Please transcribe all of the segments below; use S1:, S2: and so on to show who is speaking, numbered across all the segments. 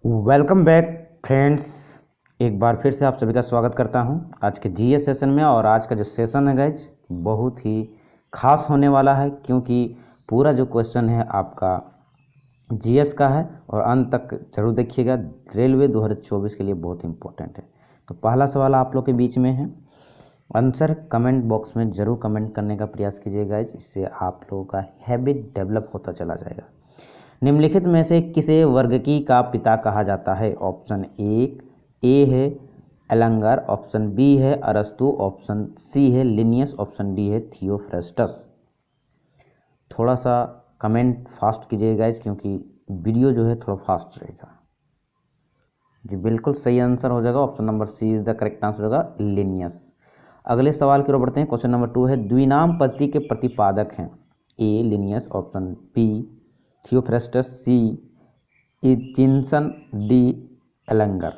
S1: Welcome back friends. एक बार फिर से आप सभी का स्वागत करता हूं आज के जीएस सेशन में। और आज का जो सेशन है गाइज बहुत ही खास होने वाला है, क्योंकि पूरा जो क्वेश्चन है आपका जीएस का है और अंत तक जरूर देखिएगा। रेलवे 2024 के लिए बहुत इंपॉर्टेंट है। तो पहला सवाल आप लोग के बीच में है, आंसर कमेंट बॉक्स में ज़रूर कमेंट करने का प्रयास कीजिएगा गाइज, इससे आप लोगों का हैबिट डेवलप होता चला जाएगा। निम्नलिखित में से किसे वर्गकी का पिता कहा जाता है? ऑप्शन ए है एलंगर, ऑप्शन बी है अरस्तु, ऑप्शन सी है लिनियस, ऑप्शन डी है थियोफ्रेस्टस। थोड़ा सा कमेंट फास्ट कीजिएगा गाइस, क्योंकि वीडियो जो है थोड़ा फास्ट रहेगा। जी बिल्कुल सही आंसर हो जाएगा, option number C is the correct answer होगा, लिनियस। अगले सवाल की ओर बढ़ते हैं। क्वेश्चन नंबर 2 है, द्विनाम पद्धति के प्रतिपादक हैं? ए लिनियस, ऑप्शन बी थियोफ्रेस्टस, सी चिनसन, डी एलंगर।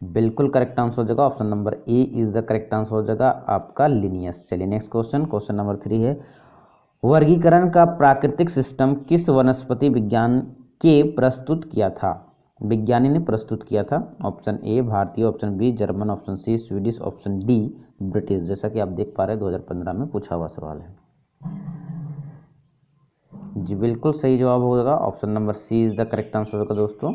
S1: बिल्कुल करेक्ट आंसर हो जाएगा, option number A is the correct answer हो जाएगा आपका लिनियस। चलिए नेक्स्ट क्वेश्चन, क्वेश्चन नंबर 3 है, वर्गीकरण का प्राकृतिक सिस्टम किस वनस्पति विज्ञान के प्रस्तुत किया था? विज्ञानी ने प्रस्तुत किया था। ऑप्शन ए भारतीय, option B German, option C Swedish, option D British. जैसा कि आप देख पा रहे हैं 2015 में पूछा हुआ सवाल है। जी बिल्कुल सही जवाब होगा, option number C is the correct answer होगा दोस्तों,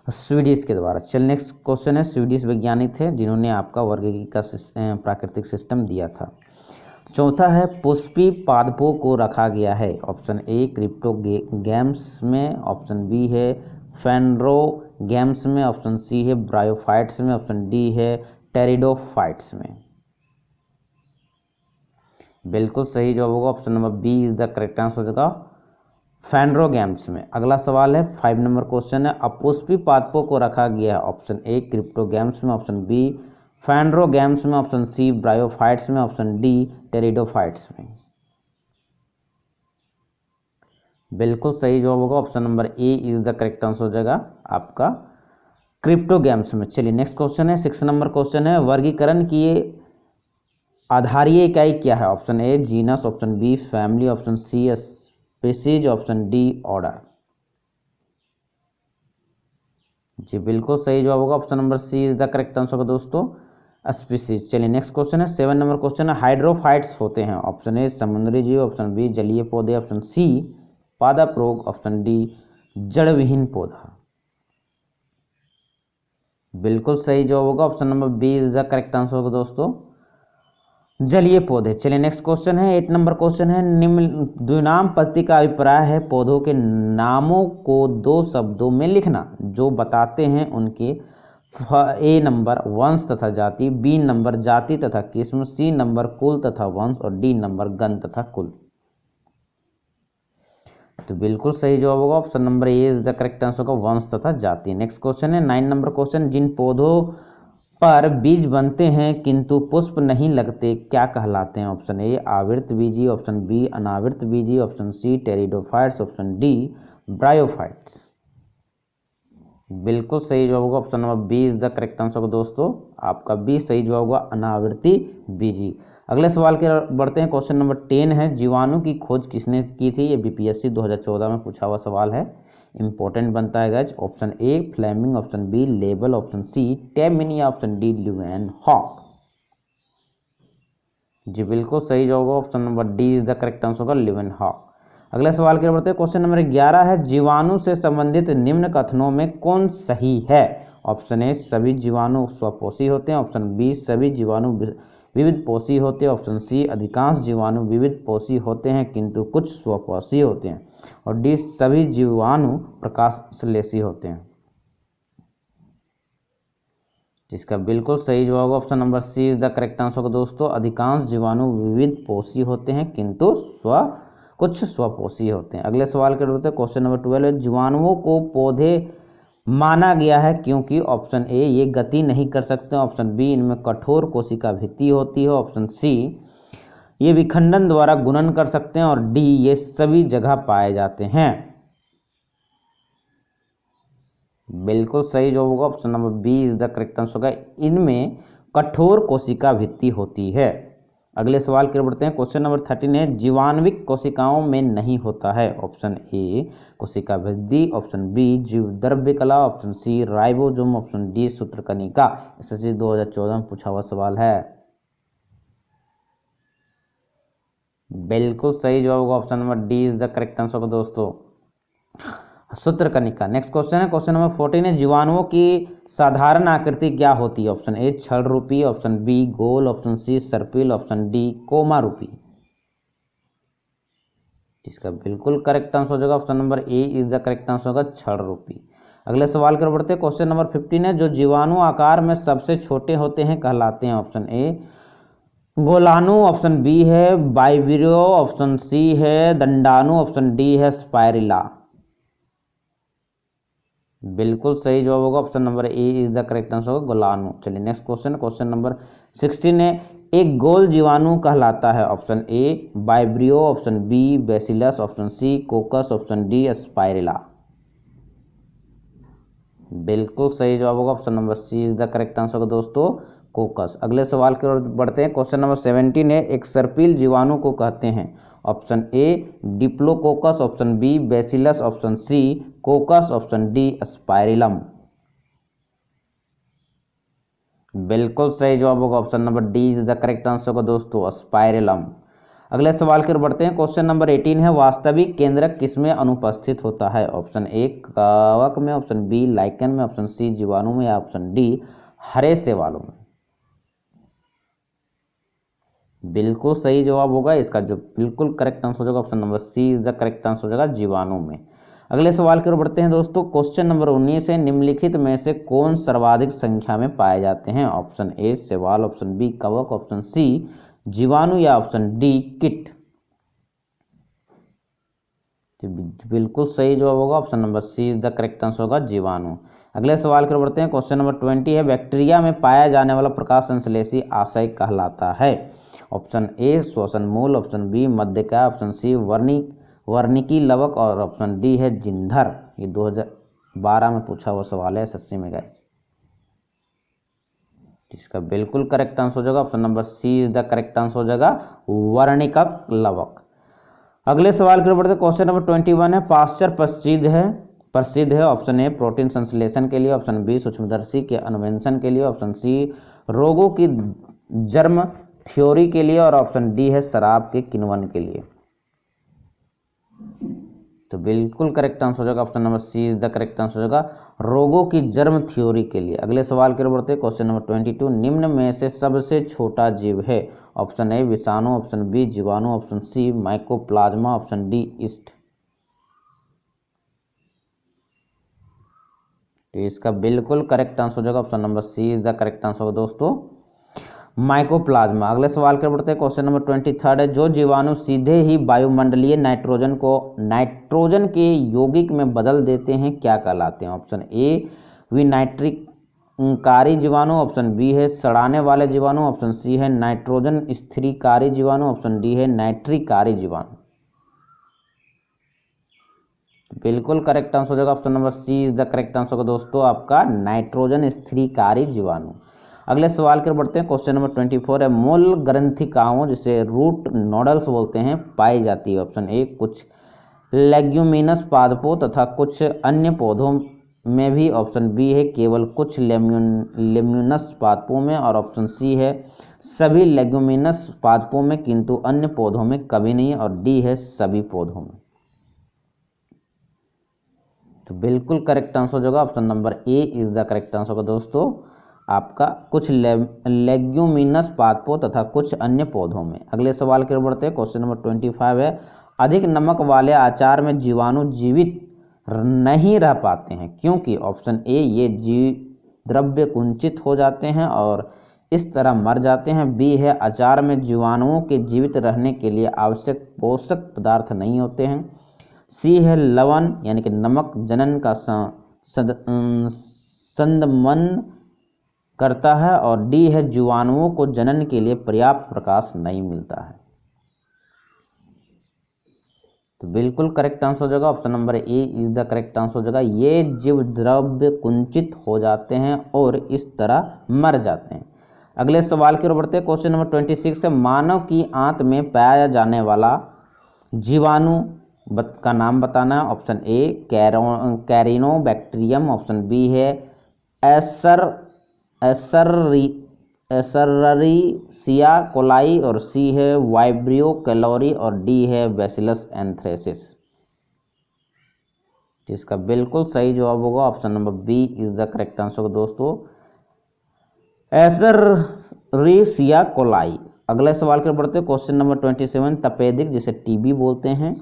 S1: स्वीडिश के द्वारा। चल नेक्स्ट क्वेश्चन है, स्वीडिश वैज्ञानिक थे जिन्होंने आपका वर्गीकरण का प्राकृतिक सिस्टम दिया था। चौथा है, पुष्पी पादपों को रखा गया है? ऑप्शन ए क्रिप्टोगैम्स में, ऑप्शन बी है फैंड्रोगैम्स में, ऑप्शन सी है ब्रायोफाइट्स में, ऑप्शन डी है टेरिडोफाइट्स में। बिल्कुल सही जवाब होगा, option number B is the correct answer हो जाएगा, फैंड्रोगैम्स में। अगला सवाल है 5 नंबर क्वेश्चन है, अपुष्पी पादपों को रखा गया है? ऑप्शन ए क्रिप्टोगैम्स में, ऑप्शन बी फैंड्रोगैम्स में, ऑप्शन सी ब्रायोफाइट्स में, ऑप्शन डी टेरिडोफाइट्स में। बिल्कुल सही जवाब होगा, option number A is the correct answer हो जाएगा आपका क्रिप्टोगैम्स में। चलिए नेक्स्ट क्वेश्चन है 6 नंबर क्वेश्चन है, वर्गीकरण की आधारीय इकाई क्या है? Option A genus, option B family, option C species, option D order. जी बिल्कुल सही जवाब होगा, option number C is the correct answer होगा दोस्तों, स्पीसीज। चलिए नेक्स्ट क्वेश्चन है 7 नंबर क्वेश्चन है, हाइड्रोफाइट्स होते हैं? ऑप्शन ए समुद्री जीव, ऑप्शन बी जलीय पौधे, ऑप्शन सी पादप रोग, ऑप्शन डी जड़ विहीन पौधा। बिल्कुल सही जवाब होगा, option number B is the correct answer होगा दोस्तों, जलीय पौधे। चलिए नेक्स्ट क्वेश्चन है 8 नंबर क्वेश्चन है, निम्न द्विनाम पद्धति का अभिप्राय है पौधों के नामों को 2 शब्दों में लिखना जो बताते हैं उनके ए नंबर वंश तथा जाति, बी नंबर जाति तथा किस्म, सी नंबर कुल तथा वंश और डी नंबर गण तथा कुल। तो बिल्कुल सही जवाब होगा, option number A is the correct answer होगा, वंश तथा जाति। नेक्स्ट क्वेश्चन है 9 नंबर क्वेश्चन, जिन पौधों पर बीज बनते हैं किंतु पुष्प नहीं लगते क्या कहलाते हैं? ऑप्शन ए आवृत बीजी, ऑप्शन बी अनावृत बीजी, option C pteridophytes, option D bryophytes. बिल्कुल सही जवाब होगा, option number B is the correct answer होगा दोस्तों, आपका बी सही जवाब होगा, अनावृति बीजी। अगले सवाल के बढ़ते हैं, क्वेश्चन नंबर 10 है, जीवाणु की खोज किसने की थी? ये बीपीएससी 2014 में पूछा हुआ सवाल है, इंपॉर्टेंट बनता है guys. Option A Fleming, option B लेबल, ऑप्शन सी टेमिनिया, ऑप्शन डी ल्यूएन हॉक। जी बिल्कुल सही जवाब होगा, option number D is the correct answer होगा, ल्यूएन हॉक। अगले सवाल की ओर बढ़ते हैं, क्वेश्चन नंबर 11 है, जीवाणु से संबंधित निम्न कथनों में कौन सही है? ऑप्शन ए सभी जीवाणु स्वपोषी होते हैं, ऑप्शन बी सभी जीवाणु विविध पोषी होते हैं, ऑप्शन सी अधिकांश जीवाणु विविध पोषी होते हैं किंतु कुछ स्वपोषी होते हैं, और डी सभी जीवाणु प्रकाश संश्लेषी होते हैं। जिसका बिल्कुल सही जवाब होगा, option number C is the correct answer होगा दोस्तों, अधिकांश जीवाणु विविध पोषी होते हैं किंतु कुछ स्वपोषी होते हैं। अगले सवाल के होते हैं, क्वेश्चन नंबर 12, जीवाणुओं को पौधे माना गया है क्योंकि? ऑप्शन ए ये गति नहीं कर सकते, ऑप्शन बी इनमें कठोर कोशिका भित्ति होती है, ऑप्शन सी ये विखंडन द्वारा गुणन कर सकते हैं, और डी ये सभी जगह पाए जाते हैं। बिल्कुल सही जवाब होगा, option number B is the correct answer होगा, इनमें कठोर कोशिका भित्ति होती है। अगले सवाल की ओर बढ़ते हैं। क्वेश्चन नंबर 13 है, जीवाणुविक कोशिकाओं में नहीं होता है। ऑप्शन ए कोशिका वृद्धि, ऑप्शन बी जीव द्रव्य कला, option C ribosome, option D सूत्रकनिका। एसएससी 2014 में पूछा हुआ सवाल है। बिल्कुल सही जवाब होगा option number D is the correct answer दोस्तों, सूत्रकनिका। नेक्स्ट क्वेश्चन है, क्वेश्चन नंबर 14 है, जीवाणुओं की साधारण आकृति क्या होती है। ऑप्शन ए छड़ रूपी, ऑप्शन बी गोल, ऑप्शन सी सर्पिल, ऑप्शन डी कोमा रूपी। इसका बिल्कुल करेक्ट आंसर हो जाएगा option number A is the correct answer होगा छड़ रूपी। अगले सवाल की ओर बढ़ते हैं। क्वेश्चन नंबर 15 है, जो जीवाणु आकार में सबसे छोटे होते हैं कहलाते हैं। ऑप्शन ए गोलाणु, ऑप्शन बी है बाइविरियो, ऑप्शन सी है दंडाणु, ऑप्शन डी है स्पाइरिला। बिल्कुल सही जवाब होगा option number A is the correct answer होगा गोलाणु। चलिए नेक्स्ट क्वेश्चन, क्वेश्चन नंबर 16 है, एक गोल जीवाणु कहलाता है। Option A vibrio, option B bacillus, option C coccus, option D spirilla. बिल्कुल सही जवाब होगा option number C is the correct answer होगा दोस्तों कोकस। अगले सवाल की ओर बढ़ते हैं। क्वेश्चन नंबर 17 है, एक सर्पिल जीवाणु को कहते हैं। Option A diplococcus, option B bacillus, option C coccus, option D spirillum. बिल्कुल सही जवाब होगा option number D is the correct answer होगा दोस्तों स्पाइरिलम। अगले सवाल की ओर बढ़ते हैं। क्वेश्चन नंबर 18 है, वास्तविक केंद्रक किसमें अनुपस्थित होता है। ऑप्शन ए कवक में, ऑप्शन बी लाइकन में, ऑप्शन सी जीवाणु में, या ऑप्शन डी हरे शैवालों में। बिल्कुल सही जवाब होगा इसका जो बिल्कुल करेक्ट आंसर हो जाएगा option number C is the correct answer हो जाएगा जीवाणु में। अगले सवाल की ओर बढ़ते हैं दोस्तों। क्वेश्चन नंबर 19 है, निम्नलिखित में से कौन सर्वाधिक संख्या में पाए जाते हैं। ऑप्शन ए शैवाल, ऑप्शन बी कवक, ऑप्शन सी जीवाणु, या ऑप्शन डी कीट। बिल्कुल सही जवाब होगा option number C is the correct answer होगा जीवाणु। अगले सवाल की ओर बढ़ते हैं। क्वेश्चन नंबर 20 है, बैक्टीरिया में पाया जाने वाला प्रकाश संश्लेषी आशय कहलाता है। ऑप्शन ए श्वसन मूल, ऑप्शन बी मध्यका, ऑप्शन सी वर्निकी लवक, और ऑप्शन डी है जिंधर। ये 2012 में पूछा हुआ सवाल है एसएससी में गाइस। इसका बिल्कुल करेक्ट आंसर हो जाएगा option number C is the correct answer हो जाएगा वर्णिकक लवक। अगले सवाल की ओर बढ़ते हैं। क्वेश्चन नंबर 21 है, पाश्चर प्रसिद्ध है। ऑप्शन ए प्रोटीन संश्लेषण के लिए, ऑप्शन बी सूक्ष्मदर्शी के अन्वेषण के लिए, ऑप्शन सी रोगों की जर्म थ्योरी के लिए, और ऑप्शन डी है शराब के किण्वन के लिए। तो बिल्कुल करेक्ट आंसर हो जाएगा option number C is the correct answer हो जाएगा रोगों की जर्म थ्योरी के लिए। अगले सवाल की ओर बढ़ते हैं। क्वेश्चन नंबर 22, निम्न में से सबसे छोटा जीव है। ऑप्शन ए विषाणु, ऑप्शन बी जीवाणु, option C mycoplasma, option D yeast. तो इसका बिल्कुल करेक्ट आंसर हो जाएगा option number C is the correct answer होगा दोस्तों माइकोप्लाज्मा। अगले सवाल के बढ़ते हैं। क्वेश्चन नंबर 23 है, जो जीवाणु सीधे ही वायुमंडलीय नाइट्रोजन को नाइट्रोजन के यौगिक में बदल देते हैं क्या कहलाते हैं। ऑप्शन ए विनाइट्रिककारी जीवाणु, ऑप्शन बी है सड़ाने वाले जीवाणु, ऑप्शन सी है नाइट्रोजन स्थिरीकारी जीवाणु, ऑप्शन डी है नाइट्रिकारी जीवाणु। बिल्कुल करेक्ट आंसर हो जाएगा option number C is the correct answer होगा दोस्तों आपका नाइट्रोजन स्थिरीकारी जीवाणु। अगले सवाल की ओर बढ़ते हैं। क्वेश्चन नंबर 24 है, मूल ग्रंथिकाओं जिसे रूट नोडल्स बोलते हैं पाई जाती है। ऑप्शन ए कुछ लेग्यूमिनस पादपों तथा कुछ अन्य पौधों में भी, ऑप्शन बी है केवल कुछ लेम्यूनस पादपों में, और ऑप्शन सी है सभी लेग्यूमिनस पादपों में किंतु अन्य पौधों में कभी नहीं, और डी है सभी पौधों में। तो बिल्कुल करेक्ट आंसर होगा option number A is the correct answer होगा दोस्तों आपका कुछ लेग्यूमिनस पादपों तथा कुछ अन्य पौधों में। अगले सवाल की ओर बढ़ते हैं। क्वेश्चन नंबर 25 है, अधिक नमक वाले आचार में जीवाणु जीवित नहीं रह पाते हैं क्योंकि। ऑप्शन ए ये द्रव्य कुंचित हो जाते हैं और इस तरह मर जाते हैं, बी है अचार में जीवाणुओं के जीवित रहने के लिए आवश्यक पोषक पदार्थ नहीं होते हैं, सी है लवण यानी कि नमक जनन का संदमन करता है, और डी है जीवाणुओं को जनन के लिए पर्याप्त प्रकाश नहीं मिलता है। तो बिल्कुल करेक्ट आंसर हो जाएगा option number A is the correct answer हो जाएगा ये जीव द्रव्य कुंचित हो जाते हैं और इस तरह मर जाते हैं। अगले सवाल की ओर बढ़ते हैं। क्वेश्चन नंबर 26 है, मानव की आंत में पाया जाने वाला जीवाणु का नाम बताना है। Option A Corynebacterium, option B है एसर एसररिसिया कोलाई, और सी है वाइब्रियो कैलोरी, और डी है बैसिलस एंथ्रेसिस। इसका बिल्कुल सही जवाब होगा option number B is the correct answer दोस्तों, एसररिसिया कोलाई। अगले सवाल की ओर बढ़ते हैं। क्वेश्चन नंबर 27, तपेदिक जिसे टीबी बोलते हैं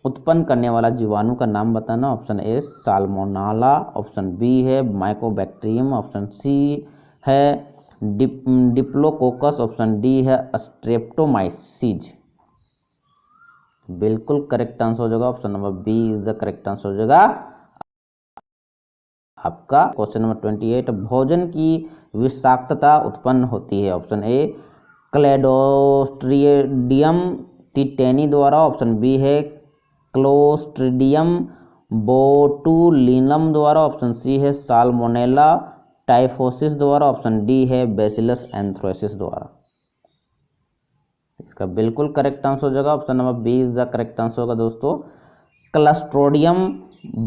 S1: उत्पन्न करने वाला जीवाणु का नाम बताना। Option A Salmonella, option B है माइकोबैक्टीरियम, ऑप्शन सी है डिप्लोकोकस, ऑप्शन डी है स्ट्रेप्टोमाइसीज। बिल्कुल करेक्ट आंसर हो जाएगा option number B is the correct answer हो जाएगा आपका। क्वेश्चन नंबर 28, भोजन की विषाक्तता उत्पन्न होती है। ऑप्शन ए क्लेडोस्ट्रिडियम टिटेनी द्वारा, ऑप्शन बी है क्लोस्ट्रिडियम बोटुलिनम द्वारा, ऑप्शन सी है साल्मोनेला टाइफोसिस द्वारा, ऑप्शन डी है बैसिलस एंथ्रेसिस द्वारा। इसका बिल्कुल करेक्ट आंसर हो जाएगा option number B is the correct answer होगा दोस्तों, क्लस्ट्रोडियम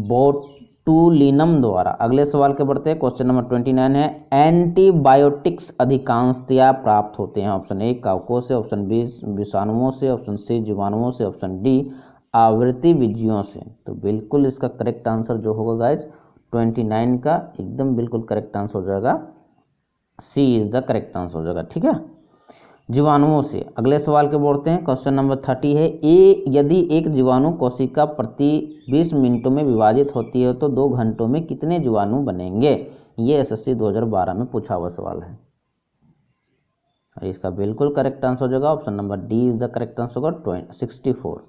S1: बोटुलिनम द्वारा। अगले सवाल के बढ़ते हैं। क्वेश्चन नंबर 29 है, एंटीबायोटिक्स अधिकांशतया प्राप्त होते हैं। ऑप्शन ए काउको से, ऑप्शन बी विषाणुओं से, ऑप्शन सी जीवाणुओं से, ऑप्शन डी आवृत्ति बीजियों से। तो बिल्कुल इसका करेक्ट आंसर जो होगा गाइज 29 का एकदम बिल्कुल करेक्ट आंसर हो जाएगा, सी इज द करेक्ट आंसर हो जाएगा। ठीक है, जीवाणुओं से। अगले सवाल के बढ़ते हैं। क्वेश्चन नंबर 30 है, यदि एक जीवाणु कोशिका प्रति 20 मिनटों में विभाजित होती है तो 2 घंटों में कितने जीवाणु बनेंगे। ये एसएससी 2012 में पूछा हुआ सवाल है। इसका बिल्कुल करेक्ट आंसर हो जाएगा option number D is the correct answer होगा 64।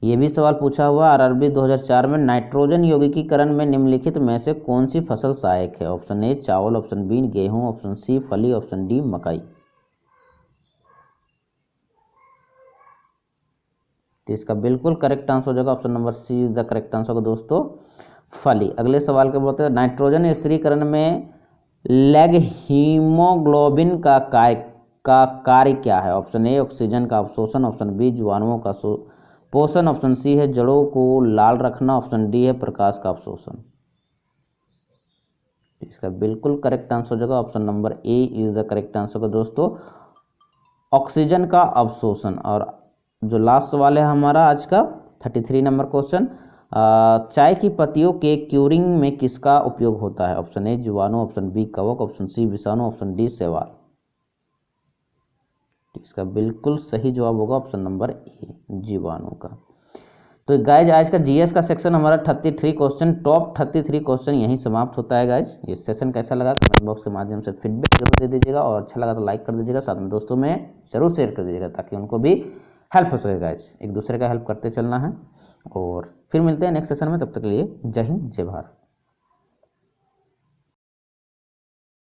S1: ये भी सवाल पूछा हुआ आरआरबी 2004 में, नाइट्रोजन यौगिकीकरण में निम्नलिखित में से कौन सी फसल सहायक है। ऑप्शन ए चावल, ऑप्शन बी गेहूं, ऑप्शन सी फली, ऑप्शन डी मकई। तो इसका बिल्कुल करेक्ट आंसर हो जाएगा option number C is the correct answer होगा दोस्तों, फली। अगले सवाल के बोलते हैं, नाइट्रोजन स्थिरीकरण में लैग हीमोग्लोबिन का कार्य क्या है। ऑप्शन ए ऑक्सीजन का अवशोषण, ऑप्शन बी जीवाणुओं का पोषण, ऑप्शन सी है जड़ों को लाल रखना, ऑप्शन डी है प्रकाश का अवशोषण। इसका बिल्कुल करेक्ट आंसर हो जाएगा option number A is the correct answer होगा दोस्तों, ऑक्सीजन का अवशोषण। और जो लास्ट सवाल है हमारा आज का 33 नंबर क्वेश्चन, चाय की पत्तियों के क्यूरिंग में किसका उपयोग होता है। ऑप्शन ए जीवाणु, ऑप्शन बी कवक, ऑप्शन सी विषाणु, ऑप्शन डी शैवाल। इसका बिल्कुल सही जवाब होगा ऑप्शन नंबर ए जीवाणु का। तो गाइज आज का जीएस का सेक्शन हमारा 33 क्वेश्चन, टॉप 33 क्वेश्चन यहीं समाप्त होता है गाइज। ये सेशन कैसा लगा कमेंट बॉक्स के माध्यम से फीडबैक जरूर दे दीजिएगा, और अच्छा लगा तो लाइक कर दीजिएगा, साथ में दोस्तों में जरूर शेयर कर दीजिएगा ताकि उनको भी हेल्प हो सके गाइज। एक दूसरे का हेल्प करते चलना है, और फिर मिलते हैं नेक्स्ट सेशन में। तब तक के लिए जय हिंद जय भारत।